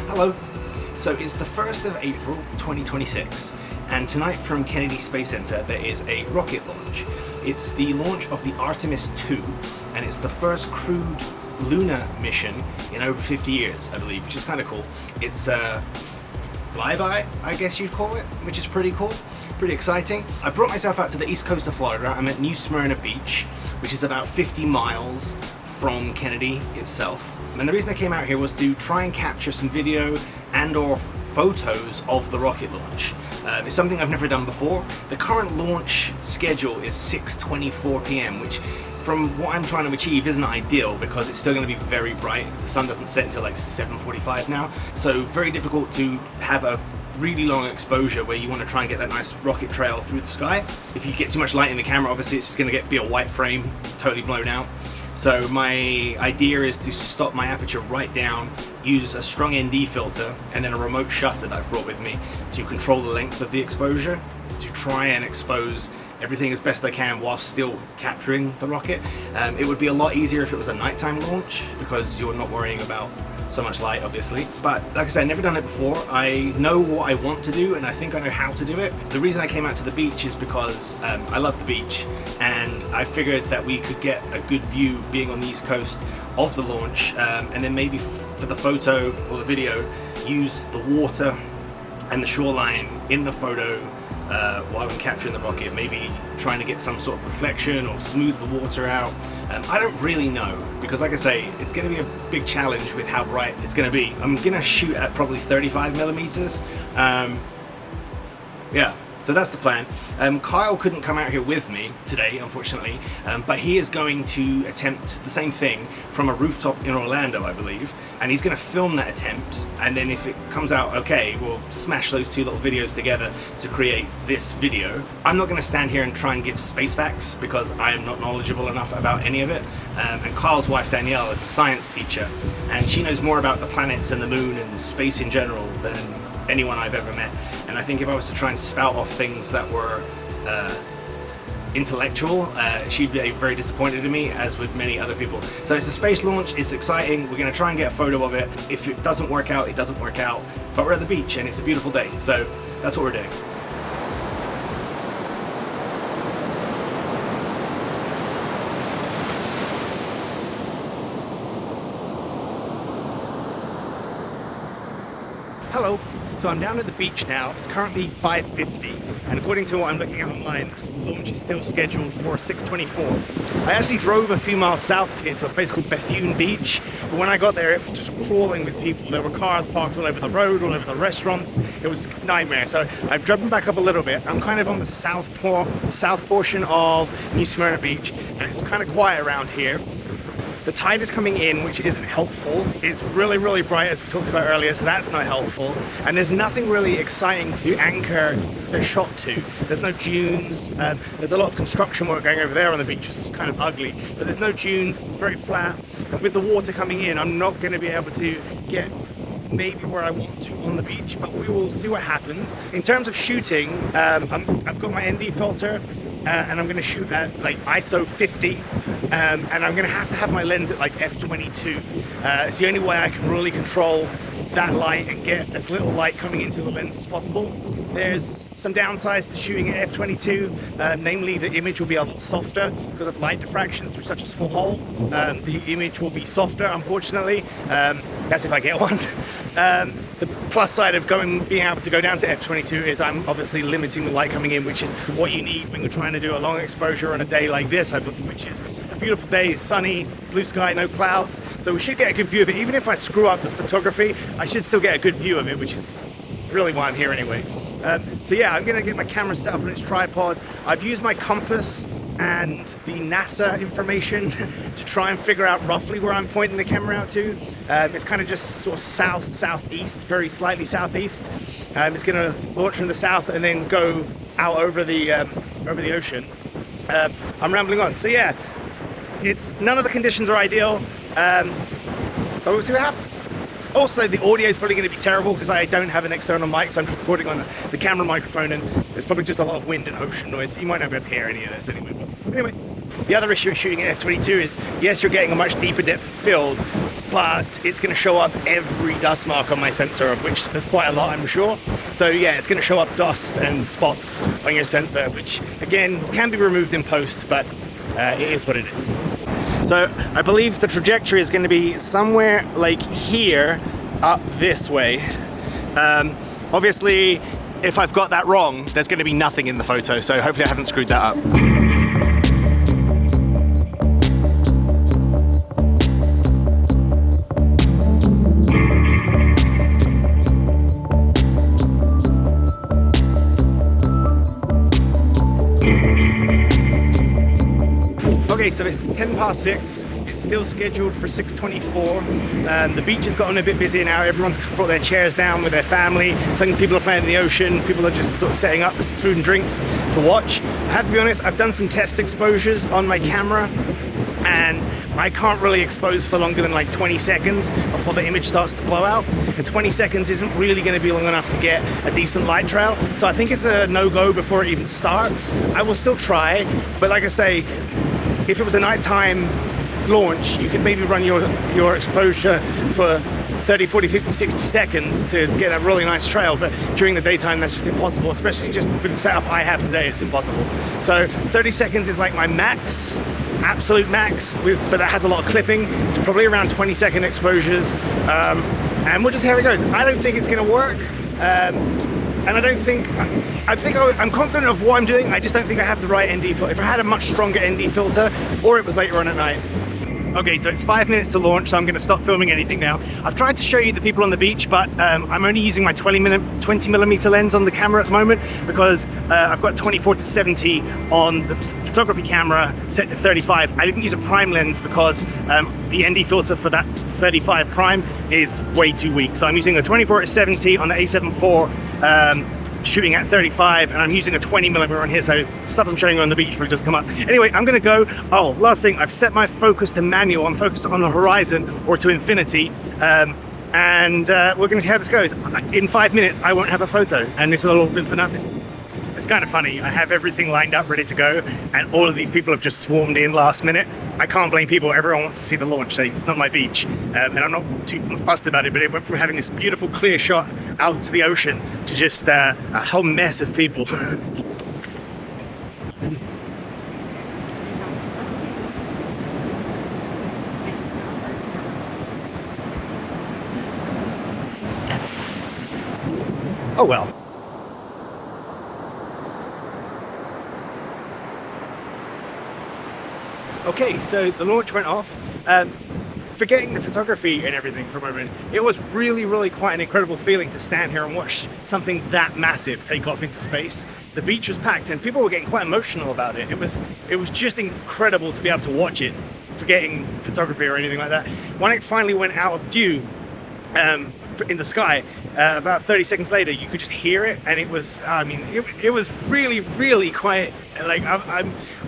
Hello. So it's the 1st of April 2026, and tonight from Kennedy Space Center there is a rocket launch. It's the launch of the Artemis II, and it's the first crewed lunar mission in over 50 years, I believe, which is kind of cool. It's a flyby, I guess you'd call it, which is pretty cool, pretty exciting. I brought myself out to the east coast of Florida. I'm at New Smyrna Beach, which is about 50 miles from Kennedy itself. And the reason I came out here was to try and capture some video and or photos of the rocket launch. It's something I've never done before. The current launch schedule is 6:24 p.m., which from what I'm trying to achieve isn't ideal because it's still going to be very bright. The sun doesn't set until like 7:45 now, so very difficult to have a really long exposure where you want to try and get that nice rocket trail through the sky. If you get too much light in the camera, obviously it's just going to be a white frame, totally blown out. So my idea is to stop my aperture right down, use a strong ND filter, and then a remote shutter that I've brought with me to control the length of the exposure, to try and expose everything as best I can while still capturing the rocket. It would be a lot easier if it was a nighttime launch because you're not worrying about so much light, obviously. But like I said, I've never done it before. I know what I want to do and I think I know how to do it. The reason I came out to the beach is because I love the beach, and I figured that we could get a good view being on the east coast of the launch, and then maybe for the photo or the video use the water and the shoreline in the photo while I'm capturing the rocket, maybe trying to get some sort of reflection or smooth the water out. I don't really know, because like I say, it's going to be a big challenge with how bright it's going to be. I'm going to shoot at probably 35 millimeters. Yeah, so that's the plan. Kyle couldn't come out here with me today, unfortunately, but he is going to attempt the same thing from a rooftop in Orlando, I believe, and he's going to film that attempt, and then if it comes out okay, we'll smash those two little videos together to create this video. I'm not going to stand here and try and give space facts because I am not knowledgeable enough about any of it, and Kyle's wife Danielle is a science teacher, and she knows more about the planets and the moon and space in general than anyone I've ever met. And I think if I was to try and spout off things that were intellectual, she'd be very disappointed in me, as would many other people. So it's a space launch, it's exciting, we're going to try and get a photo of it. If it doesn't work out, it doesn't work out, but we're at the beach and it's a beautiful day, so that's what we're doing. Hello. So I'm down at the beach now. It's currently 5:50, and according to what I'm looking at online, this launch is still scheduled for 6:24. I actually drove a few miles south here to a place called Smyrna Beach, but when I got there it was just crawling with people. There were cars parked all over the road, all over the restaurants. It was a nightmare. So I've driven back up a little bit. I'm kind of on the south portion of New Smyrna Beach, and it's kind of quiet around here. The tide is coming in, which isn't helpful. It's really, really bright, as we talked about earlier, so that's not helpful. And there's nothing really exciting to anchor the shot to. There's no dunes. There's a lot of construction work going over there on the beach, which is kind of ugly. But there's no dunes, very flat. And with the water coming in, I'm not going to be able to get maybe where I want to on the beach, but we will see what happens. In terms of shooting, I've got my ND filter, and I'm going to shoot at like ISO 50, and I'm going to have my lens at like f/22. It's the only way I can really control that light and get as little light coming into the lens as possible. There's some downsides to shooting at f/22, namely the image will be a lot softer because of light diffraction through such a small hole. The image will be softer, unfortunately. That's if I get one. The plus side of being able to go down to f/22 is I'm obviously limiting the light coming in, which is what you need when you're trying to do a long exposure on a day like this, which is a beautiful day. It's sunny, blue sky, no clouds, so we should get a good view of it. Even if I screw up the photography, I should still get a good view of it, which is really why I'm here anyway. So yeah, I'm going to get my camera set up on its tripod. I've used my compass and the NASA information to try and figure out roughly where I'm pointing the camera out to. It's kind of just sort of southeast, very slightly southeast. It's going to launch from the south and then go out over the ocean. I'm rambling on. So yeah, none of the conditions are ideal, but we'll see what happens. Also, the audio is probably going to be terrible because I don't have an external mic, so I'm just recording on the camera microphone, and there's probably just a lot of wind and ocean noise. You might not be able to hear any of this anyway. But anyway, the other issue of shooting at f/22 is, yes, you're getting a much deeper depth of field, but it's going to show up every dust mark on my sensor, of which there's quite a lot, I'm sure. So yeah, it's going to show up dust and spots on your sensor, which again can be removed in post, but it is what it is. So I believe the trajectory is going to be somewhere like here, up this way. Obviously, if I've got that wrong, there's going to be nothing in the photo, so hopefully I haven't screwed that up. Okay, so it's 10 past 6. It's still scheduled for 6:24. The beach has gotten a bit busier now. Everyone's brought their chairs down with their family. Some people are playing in the ocean. People are just sort of setting up some food and drinks to watch. I have to be honest, I've done some test exposures on my camera, and I can't really expose for longer than like 20 seconds before the image starts to blow out. And 20 seconds isn't really going to be long enough to get a decent light trail. So I think it's a no-go before it even starts. I will still try, but like I say, if it was a nighttime launch, you could maybe run your exposure for 30, 40, 50, 60 seconds to get a really nice trail, but during the daytime that's just impossible, especially just with the setup I have today, it's impossible. So 30 seconds is like my max, absolute max, but that has a lot of clipping. It's probably around 20-second exposures, and we'll just see how it goes. I don't think it's going to work. And I'm confident of what I'm doing. I just don't think I have the right ND filter. If I had a much stronger ND filter, or it was later on at night. Okay, so it's 5 minutes to launch, so I'm going to stop filming anything now. I've tried to show you the people on the beach, but I'm only using my 20mm lens on the camera at the moment because I've got 24-70 on the photography camera set to 35. I didn't use a prime lens because the ND filter for that 35 prime is way too weak. So I'm using a 24-70 on the A7 IV, shooting at 35, and I'm using a 20mm on here, so stuff I'm showing you on the beach probably doesn't come up. Anyway, I'm gonna go. Oh, last thing, I've set my focus to manual. I'm focused on the horizon or to infinity, and we're gonna see how this goes. In 5 minutes, I won't have a photo, and this will all been for nothing. It's kind of funny. I have everything lined up, ready to go, and all of these people have just swarmed in last minute. I can't blame people. Everyone wants to see the launch. So it's not my beach, and I'm not too fussed about it, but it went from having this beautiful clear shot out to the ocean to just a whole mess of people. Oh well. Okay, so the launch went off. Forgetting the photography and everything for a moment, it was really quite an incredible feeling to stand here and watch something that massive take off into space. The beach was packed and people were getting quite emotional about it. It was just incredible to be able to watch it, forgetting photography or anything like that. When it finally went out of view in the sky, about 30 seconds later, you could just hear it, and it was, I mean, it was really quite, like,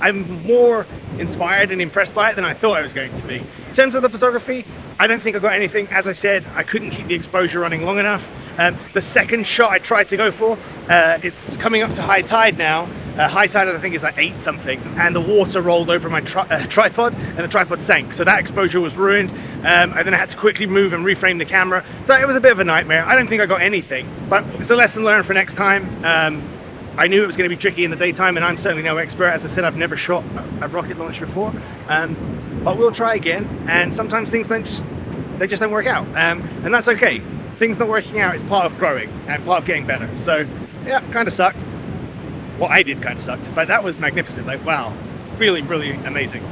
I'm more inspired and impressed by it than I thought I was going to be. In terms of the photography, I don't think I got anything. As I said, I couldn't keep the exposure running long enough. The second shot I tried to go for, it's coming up to high tide now. High tide, I think, is like 8 something, and the water rolled over my tripod, and the tripod sank, so that exposure was ruined. And then I had to quickly move and reframe the camera, so it was a bit of a nightmare. I don't think I got anything, but it's a lesson learned for next time. I knew it was going to be tricky in the daytime, and I'm certainly no expert. As I said, I've never shot a rocket launch before, but we'll try again. And sometimes things just don't work out, and that's okay. Things not working out is part of growing and part of getting better. So yeah, kind of sucked. Well, I did kind of sucked, but that was magnificent. Like, wow, really amazing.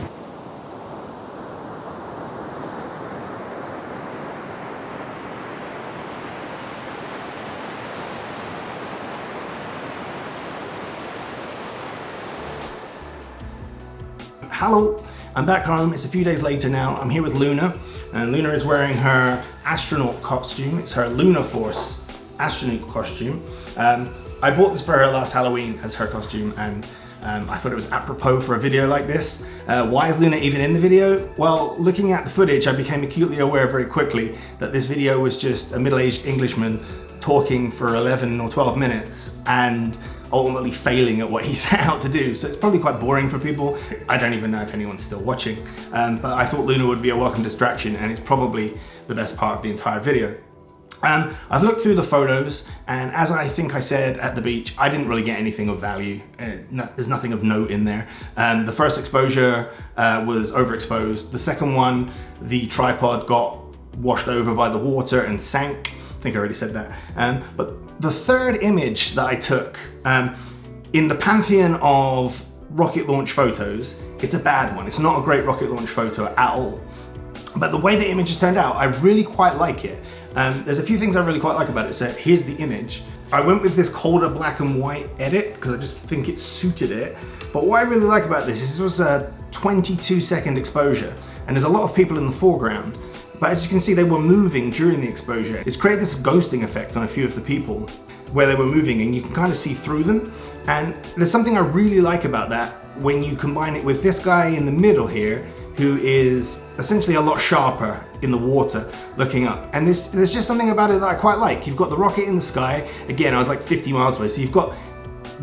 Hello, I'm back home. It's a few days later now. I'm here with Luna, and Luna is wearing her astronaut costume. It's her Lunar Force astronaut costume. I bought this for her last Halloween as her costume, and I thought it was apropos for a video like this. Why is Luna even in the video? Well, looking at the footage, I became acutely aware very quickly that this video was just a middle-aged Englishman talking for 11 or 12 minutes, and ultimately failing at what he set out to do. So it's probably quite boring for people. I don't even know if anyone's still watching, but I thought Luna would be a welcome distraction, and it's probably the best part of the entire video. I've looked through the photos, and as I think I said at the beach, I didn't really get anything of value. There's nothing of note in there. The first exposure was overexposed. The second one, the tripod got washed over by the water and sank. I think I already said that. But the third image that I took, in the pantheon of rocket launch photos, it's a bad one. It's not a great rocket launch photo at all. But the way the image has turned out, I really quite like it. There's a few things I really quite like about it. So here's the image. I went with this colder black and white edit because I just think it suited it. But what I really like about this is this was a 22-second exposure, and there's a lot of people in the foreground. But as you can see, they were moving during the exposure. It's created this ghosting effect on a few of the people where they were moving, and you can kind of see through them. And there's something I really like about that when you combine it with this guy in the middle here, who is essentially a lot sharper in the water looking up. And there's just something about it that I quite like. You've got the rocket in the sky. Again, I was like 50 miles away. So you've got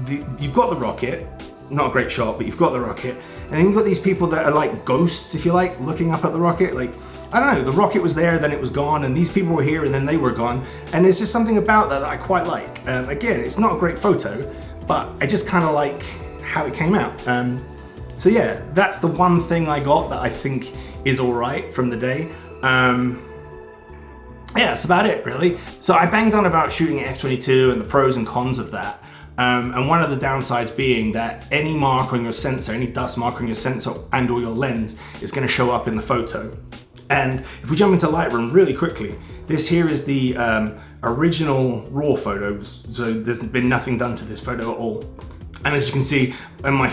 the rocket, not a great shot, but you've got the rocket. And then you've got these people that are like ghosts, if you like, looking up at the rocket. Like, I don't know, the rocket was there, then it was gone, and these people were here, and then they were gone. And there's just something about that I quite like. Again, it's not a great photo, but I just kind of like how it came out. So yeah, that's the one thing I got that I think is all right from the day. Yeah, that's about it really. So I banged on about shooting at f/22 and the pros and cons of that. And one of the downsides being that any mark on your sensor, any dust mark on your sensor and or your lens is gonna show up in the photo. And if we jump into Lightroom really quickly, this here is the original raw photos. So there's been nothing done to this photo at all. And as you can see, in my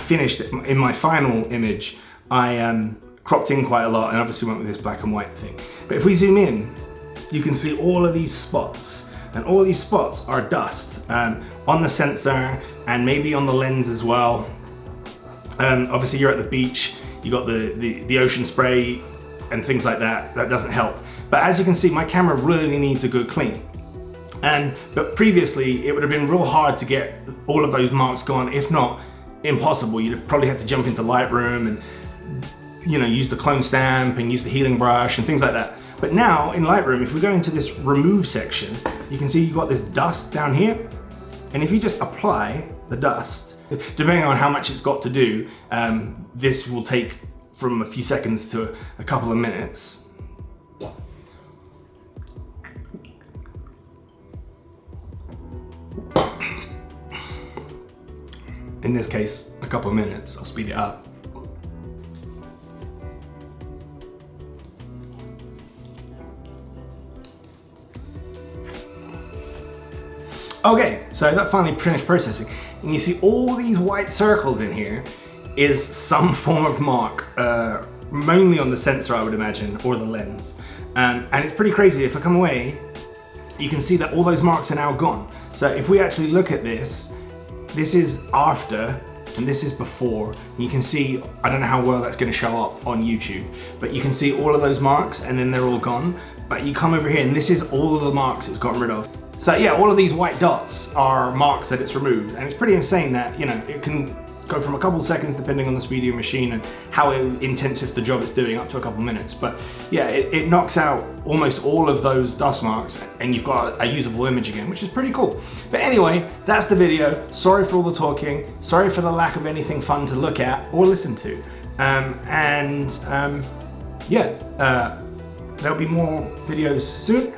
final image, I cropped in quite a lot and obviously went with this black and white thing. But if we zoom in, you can see all of these spots, and all of these spots are dust on the sensor and maybe on the lens as well. Obviously you're at the beach, you got the ocean spray and things like that. That doesn't help. But as you can see, my camera really needs a good clean. But previously, it would have been real hard to get all of those marks gone, if not impossible. You'd have probably had to jump into Lightroom and, you know, use the clone stamp and use the healing brush and things like that. But now in Lightroom, if we go into this remove section, you can see you've got this dust down here. And if you just apply the dust, depending on how much it's got to do, this will take from a few seconds to a couple of minutes. In this case, a couple of minutes. I'll speed it up. Okay, so that finally finished processing. And you see all these white circles in here is some form of mark, mainly on the sensor, I would imagine, or the lens. And it's pretty crazy. If I come away, you can see that all those marks are now gone. So if we actually look at this, this is after and this is before. You can see, I don't know how well that's going to show up on YouTube, but you can see all of those marks and then they're all gone. But you come over here and this is all of the marks it's gotten rid of. So yeah, all of these white dots are marks that it's removed, and it's pretty insane that, you know, it can go from a couple of seconds depending on the speed of your machine and how intensive the job it's doing, up to a couple of minutes. But yeah, it knocks out almost all of those dust marks and you've got a usable image again, which is pretty cool. But anyway, that's the video. Sorry for all the talking. Sorry for the lack of anything fun to look at or listen to. Yeah, there'll be more videos soon.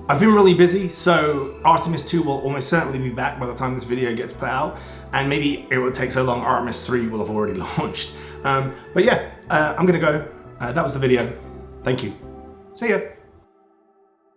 I've been really busy, so Artemis II will almost certainly be back by the time this video gets put out, and maybe it will take so long Artemis III will have already launched. But yeah, I'm gonna go. That was the video. Thank you. See ya.